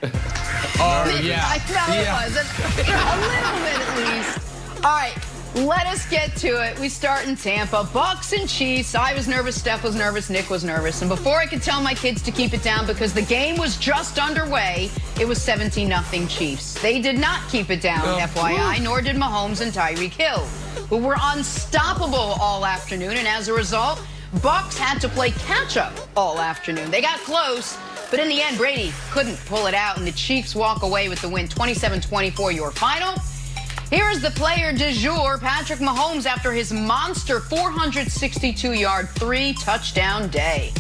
Oh, yeah. I know it wasn't. A little bit at least. All right, let us get to it. We start in Tampa. Bucks and Chiefs. I was nervous, Steph was nervous, Nick was nervous. And before I could tell my kids to keep it down because the game was just underway, it was 17-0 Chiefs. They did not keep it down, FYI, nor did Mahomes and Tyreek Hill, who were unstoppable all afternoon. And as a result, Bucks had to play catch-up all afternoon. They got close, but in the end, Brady couldn't pull it out, and the Chiefs walk away with the win, 27-24, your final. Here is the player du jour, Patrick Mahomes, after his monster 462-yard, 3-touchdown day.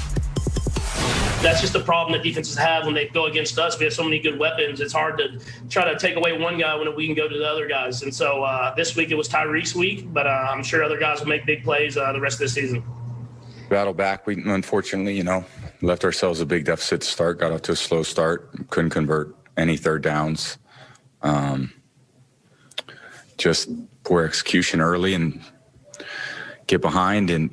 That's just the problem that defenses have when they go against us. We have so many good weapons. It's hard to try to take away one guy when we can go to the other guys. And so this week it was Tyreek's week, but I'm sure other guys will make big plays the rest of the season. Battle back. We unfortunately, left ourselves a big deficit to start, got off to a slow start, couldn't convert any third downs. Just poor execution early and get behind and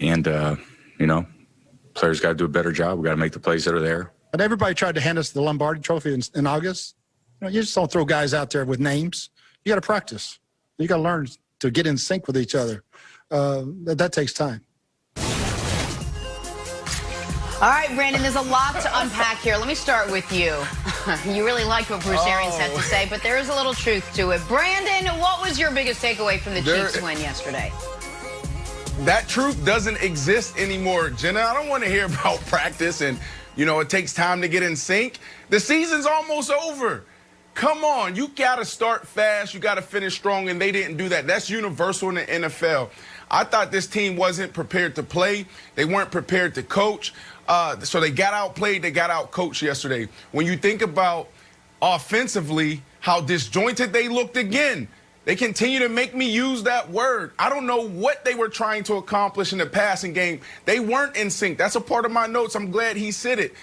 players got to do a better job. We got to make the plays that are there. But everybody tried to hand us the Lombardi Trophy in August. You just don't throw guys out there with names. You got to practice. You got to learn to get in sync with each other. That takes time. All right, Brandon, there's a lot to unpack here. Let me start with you. You really liked what Bruce Arians had to say, but there is a little truth to it. Brandon, what was your biggest takeaway from the Chiefs win yesterday? That truth doesn't exist anymore, Jenna. I don't want to hear about practice and, it takes time to get in sync. The season's almost over. Come on, you got to start fast. You got to finish strong, and they didn't do that. That's universal in the NFL. I thought this team wasn't prepared to play. They weren't prepared to coach. So they got outplayed, they got outcoached yesterday. When you think about offensively, how disjointed they looked again, they continue to make me use that word. I don't know what they were trying to accomplish in the passing game. They weren't in sync. That's a part of my notes. I'm glad he said it.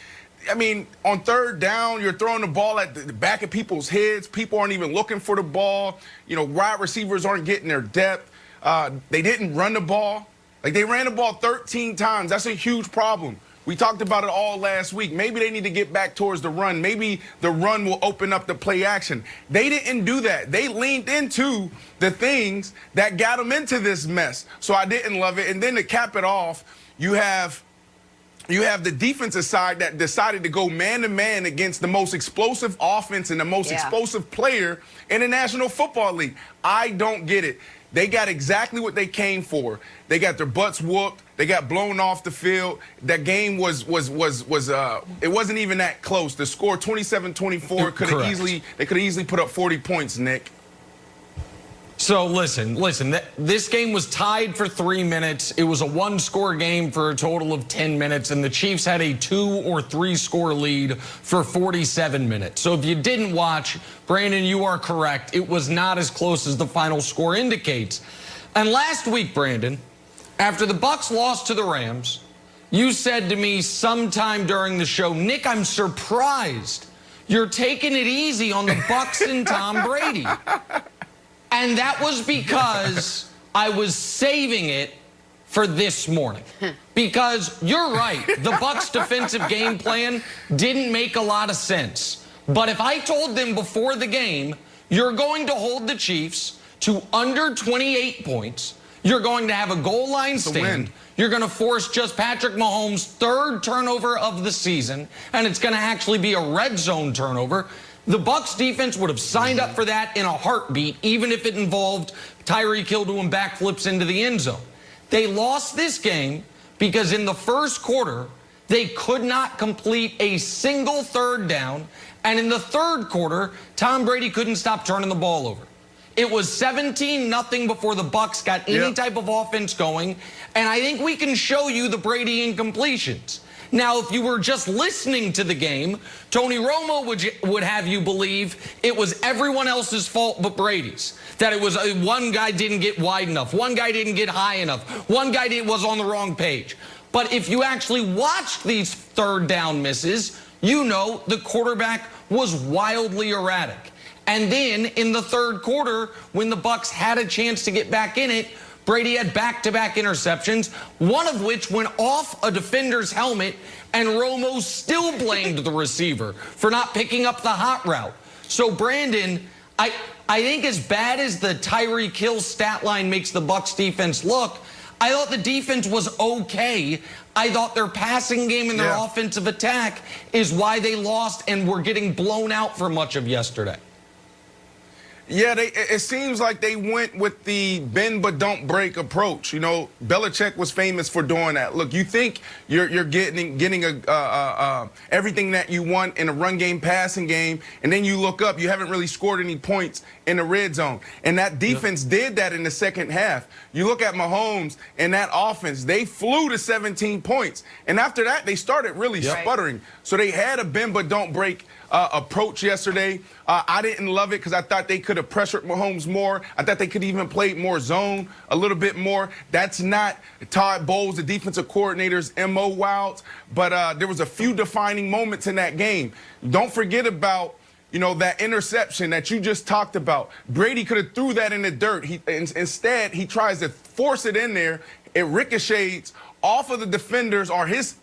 I mean, on third down, you're throwing the ball at the back of people's heads. People aren't even looking for the ball. Wide receivers aren't getting their depth. They didn't run the ball. They ran the ball 13 times. That's a huge problem. We talked about it all last week. Maybe they need to get back towards the run. Maybe the run will open up the play action. They didn't do that. They leaned into the things that got them into this mess. So I didn't love it. And then to cap it off, you have the defensive side that decided to go man-to-man against the most explosive offense and the most explosive player in the National Football League. I don't get it. They got exactly what they came for. They got their butts whooped. They got blown off the field. That game was it wasn't even that close. The score 27-24 could have easily put up 40 points, Nick. So listen, this game was tied for 3 minutes. It was a one-score game for a total of 10 minutes, and the Chiefs had a 2 or 3 score lead for 47 minutes. So if you didn't watch, Brandon, you are correct. It was not as close as the final score indicates. And last week, Brandon, after the Bucks lost to the Rams, you said to me sometime during the show, Nick, I'm surprised you're taking it easy on the Bucks and Tom Brady. And that was because I was saving it for this morning. Because you're right, the Bucks' defensive game plan didn't make a lot of sense. But if I told them before the game, you're going to hold the Chiefs to under 28 points, you're going to have a goal line stand, you're going to force just Patrick Mahomes' third turnover of the season, and it's going to actually be a red zone turnover, the Bucks defense would have signed up for that in a heartbeat, even if it involved Tyreek Hill doing backflips into the end zone. They lost this game because in the first quarter, they could not complete a single third down. And in the third quarter, Tom Brady couldn't stop turning the ball over. It was 17-0 before the Bucks got any type of offense going. And I think we can show you the Brady incompletions. Now, if you were just listening to the game, Tony Romo would have you believe it was everyone else's fault but Brady's. That it was one guy didn't get wide enough, one guy didn't get high enough, one guy was on the wrong page. But if you actually watched these third down misses, you know the quarterback was wildly erratic. And then in the third quarter, when the Bucks had a chance to get back in it, Brady had back-to-back interceptions, one of which went off a defender's helmet, and Romo still blamed the receiver for not picking up the hot route. So, Brandon, I think as bad as the Tyreek Hill stat line makes the Bucs defense look, I thought the defense was okay. I thought their passing game and their offensive attack is why they lost and were getting blown out for much of yesterday. Yeah, it seems like they went with the bend but don't break approach. You know, Belichick was famous for doing that. Look, you think you're getting everything that you want in a run game, passing game, and then you look up, you haven't really scored any points in the red zone. And that defense did that in the second half. You look at Mahomes and that offense, they flew to 17 points. And after that, they started really sputtering. So they had a bend but don't break approach yesterday. I didn't love it because I thought they could have pressured Mahomes more. I thought they could even play more zone a little bit more. That's not Todd Bowles, the defensive coordinator's MO wild, but there was a few defining moments in that game. Don't forget about, you know, that interception that you just talked about. Brady could have threw that in the dirt. Instead, he tries to force it in there. It ricochets off of the defenders or his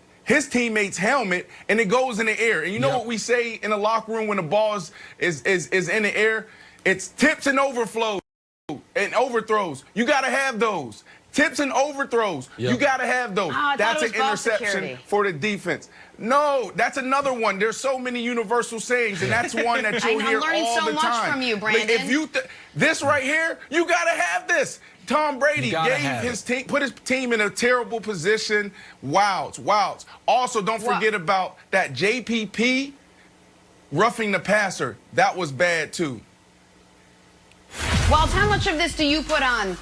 teammate's helmet, and it goes in the air. And you know what we say in the locker room when the ball is in the air? It's tips and overflows and overthrows. You got to have those. Tips and overthrows. You got to have those. That's an interception for the defense. No, that's another one. There's so many universal sayings, and that's one that you'll hear all the time. I'm learning so much from you, Brandon. Like, if you this right here, you got to have this. Tom Brady gave his team, put his team in a terrible position. Wilds. Also, don't forget about that JPP roughing the passer. That was bad, too. Wells, how much of this do you put on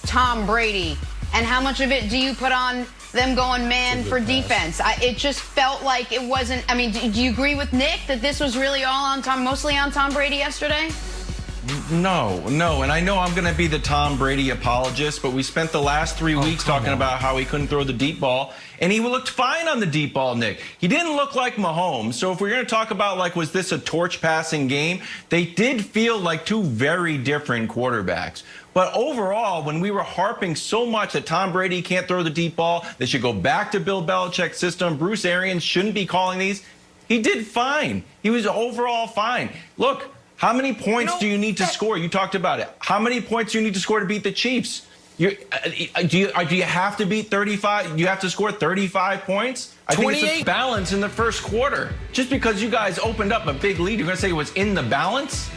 Tom Brady? And how much of it do you put on them going man for defense? It just felt like it wasn't. I mean, do you agree with Nick that this was really all on mostly on Tom Brady yesterday? No. And I know I'm going to be the Tom Brady apologist, but we spent the last 3 weeks talking about how he couldn't throw the deep ball, and he looked fine on the deep ball, Nick. He didn't look like Mahomes. So if we're going to talk about, like, was this a torch passing game? They did feel like two very different quarterbacks. But overall, when we were harping so much that Tom Brady can't throw the deep ball, they should go back to Bill Belichick's system, Bruce Arians shouldn't be calling these, he did fine. He was overall fine. Look, how many points do you need to score? You talked about it. How many points do you need to score to beat the Chiefs? Do you have to beat 35? You have to score 35 points? I think it's a balance in the first quarter. Just because you guys opened up a big lead, you're going to say it was in the balance?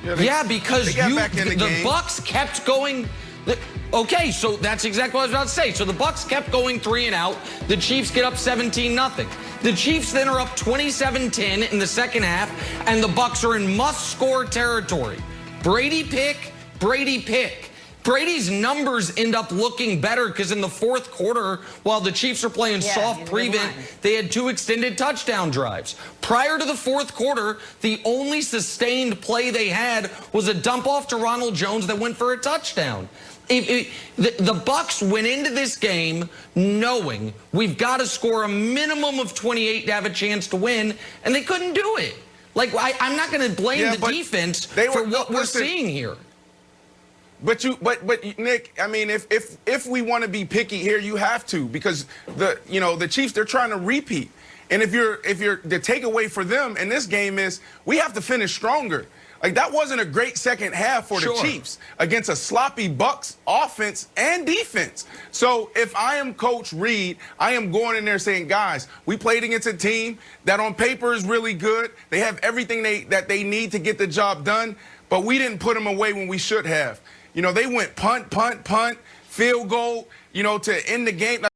Yeah, because the Bucs kept going. Okay, so that's exactly what I was about to say. So the Bucs kept going 3 and out. The Chiefs get up 17-0. The Chiefs then are up 27-10 in the second half, and the Bucs are in must-score territory. Brady pick. Brady's numbers end up looking better because in the fourth quarter, while the Chiefs are playing soft prevent, they had 2 extended touchdown drives. Prior to the fourth quarter, the only sustained play they had was a dump off to Ronald Jones that went for a touchdown. The Bucs went into this game knowing we've got to score a minimum of 28 to have a chance to win, and they couldn't do it. Like, I'm not going to blame the defense for what we're seeing here. But Nick, I mean, if we want to be picky here, you have to, because the Chiefs, they're trying to repeat. And if you're the takeaway for them in this game is we have to finish stronger. Like, that wasn't a great second half for the Chiefs against a sloppy Bucs offense and defense. So if I am Coach Reed, I am going in there saying, guys, we played against a team that on paper is really good. They have everything that they need to get the job done, but we didn't put them away when we should have. You know, they went punt, field goal, you know, to end the game.